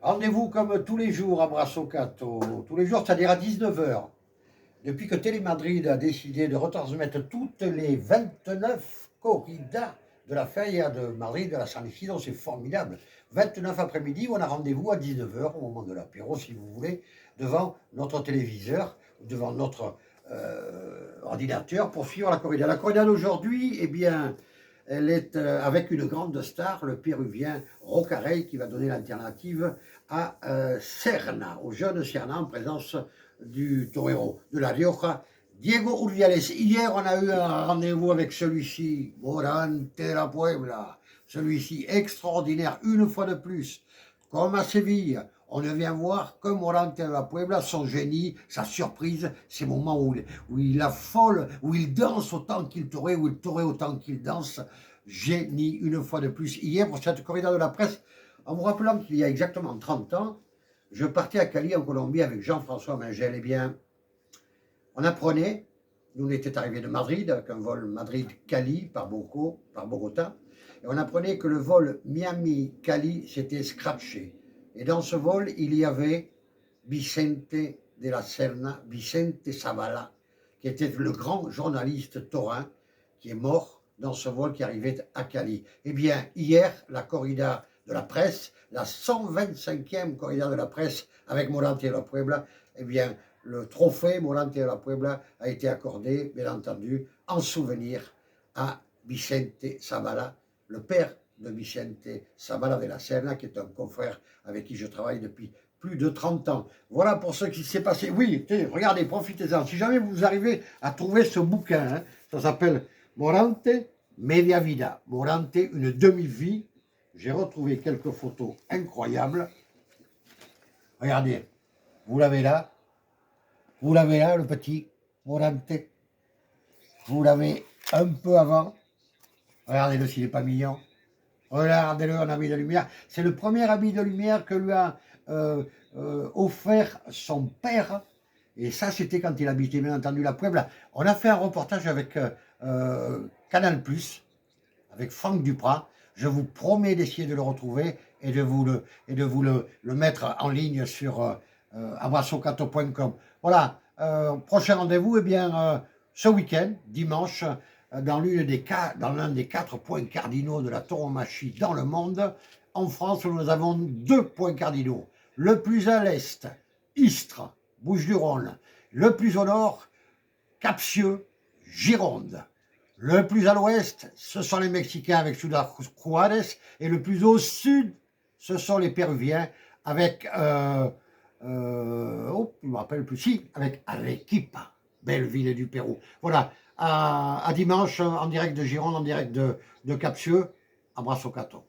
Rendez-vous comme tous les jours à Brassocato, tous les jours, c'est-à-dire à 19 h. Depuis que Télémadrid a décidé de retransmettre toutes les 29 corridas de la Feria de Madrid, de la San Isidro, c'est formidable. 29 après-midi, on a rendez-vous à 19 h au moment de l'apéro, si vous voulez, devant notre téléviseur, devant notre ordinateur pour suivre la corrida. La corrida d'aujourd'hui, eh bien, elle est avec une grande star, le péruvien Rocarey, qui va donner l'alternative à Serna, au jeune Serna, en présence du torero de la Rioja, Diego Urdiales. Hier, on a eu un rendez-vous avec celui-ci, Morante de la Puebla, celui-ci extraordinaire, une fois de plus, comme à Séville. On ne vient voir que Morante de la Puebla, son génie, sa surprise, ces moments où il affole, où il danse autant qu'il torée, où il torée autant qu'il danse. Génie, une fois de plus. Hier, pour cette corrida de la presse, en vous rappelant qu'il y a exactement 30 ans, je partais à Cali, en Colombie, avec Jean-François Mingel. Eh bien, on apprenait, nous on était arrivés de Madrid, avec un vol Madrid-Cali par Bogota, et on apprenait que le vol Miami-Cali s'était scratché. Et dans ce vol, il y avait Vicente de la Serna, Vicente Zavala, qui était le grand journaliste taurin, qui est mort dans ce vol qui arrivait à Cali. Eh bien, hier, la corrida de la presse, la 125e corrida de la presse avec Morante de la Puebla, eh bien, le trophée Morante de la Puebla a été accordé, bien entendu, en souvenir à Vicente Zavala, le père de Vicente Zavala de la Serna, qui est un confrère avec qui je travaille depuis plus de 30 ans. Voilà pour ce qui s'est passé. Oui, regardez, profitez-en. Si jamais vous arrivez à trouver ce bouquin, hein, ça s'appelle Morante Media Vida. Morante, une demi-vie. J'ai retrouvé quelques photos incroyables. Regardez, vous l'avez là. Vous l'avez là, le petit Morante. Vous l'avez un peu avant. Regardez-le s'il n'est pas mignon. Regardez-le en habit de lumière. C'est le premier habit de lumière que lui a offert son père. Et ça, c'était quand il habitait, bien entendu, la Puebla. On a fait un reportage avec Canal+, avec Franck Duprat. Je vous promets d'essayer de le retrouver et de vous le mettre en ligne sur abrassocato.com. Voilà, prochain rendez-vous, eh bien, ce week-end, dimanche, dans l'un des 4 points cardinaux de la tauromachie dans le monde. En France, nous avons 2 points cardinaux. Le plus à l'est, Istres, Bouches-du-Rhône. Le plus au nord, Capsieux, Gironde. Le plus à l'ouest, ce sont les Mexicains avec Ciudad Juárez. Et le plus au sud, ce sont les Péruviens avec, je ne me rappelle plus, si, avec Arequipa, belle ville du Pérou. Voilà, à dimanche, en direct de Gironde, en direct de Capsieux, à Brassocato.